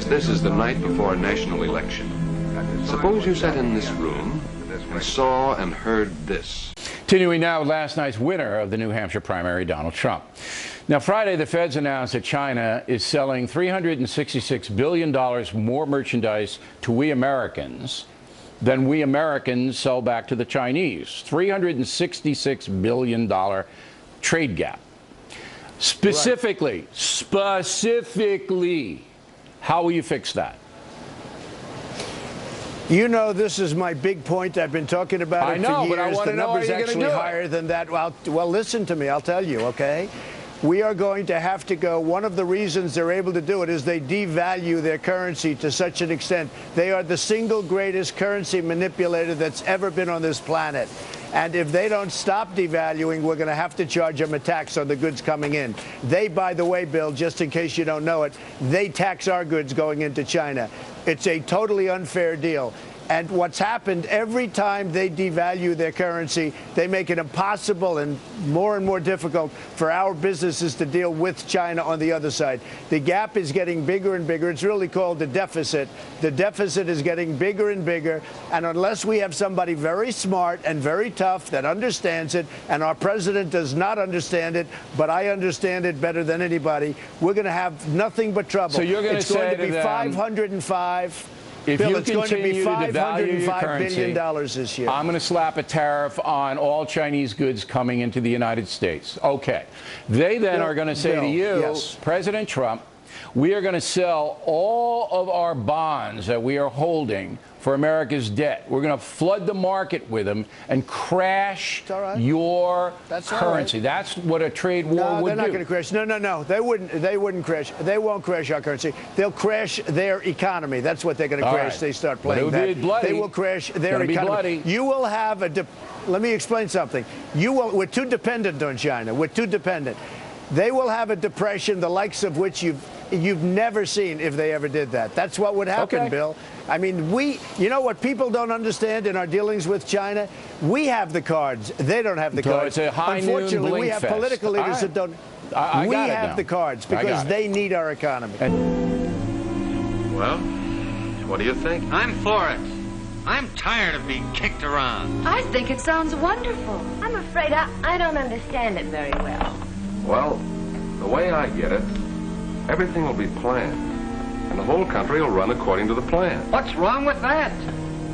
Since this is the night before a national election, suppose you sat in this room and saw and heard this. Continuing now with last night's winner of the New Hampshire primary, Donald Trump. Now, Friday, the feds announced that China is selling $366 billion more merchandise to we Americans than we Americans sell back to the Chinese. $366 billion trade gap. Specifically, how will you fix that? You know, this is my big point. I've been talking about it for years. But I want to know, the number's actually higher than that. Well, listen to me. I'll tell you, okay? We are going to have to go. One of the reasons they're able to do it is they devalue their currency to such an extent. They are the single greatest currency manipulator that's ever been on this planet. And if they don't stop devaluing, we're going to have to charge them a tax on the goods coming in. They, by the way, Bill, just in case you don't know it, they tax our goods going into China. It's a totally unfair deal. And what's happened, every time they devalue their currency, they make it impossible and more difficult for our businesses to deal with China on the other side. The gap is getting bigger and bigger. It's really called the deficit. The deficit is getting bigger and bigger. And unless we have somebody very smart and very tough that understands it, and our president does not understand it, but I understand it better than anybody, we're going to have nothing but trouble. So you're going to say to be 505. If Bill, you it's going to be $505 billion this year. I'm going to slap a tariff on all Chinese goods coming into the United States. Okay. They then are going to say to you, yes, President Trump, we are going to sell all of our bonds that we are holding for America's debt. We're going to flood the market with them and crash your currency. That's what a trade war would do. They're not going to crash. No. They wouldn't crash. They won't crash our currency. They'll crash their economy. That's what they're going to crash. Right. They start playing that. Bloody. They will crash their economy. You will have let me explain something. We're too dependent on China. We're too dependent. They will have a depression the likes of which you've never seen if they ever did that. That's what would happen, Bill. I mean, you know what people don't understand in our dealings with China? We have the cards. They don't have the cards. It's a high Unfortunately, noon we have political leaders that don't. We have the cards because they need our economy. Well, what do you think? I'm for it. I'm tired of being kicked around. I think it sounds wonderful. I'm afraid I don't understand it very well. Well, the way I get it, everything will be planned. And the whole country will run according to the plan. What's wrong with that?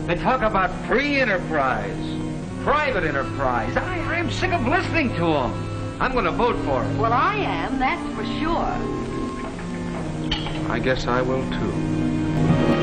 They talk about free enterprise, private enterprise. I'm sick of listening to them. I'm going to vote for it. Well, I am, that's for sure. I guess I will, too.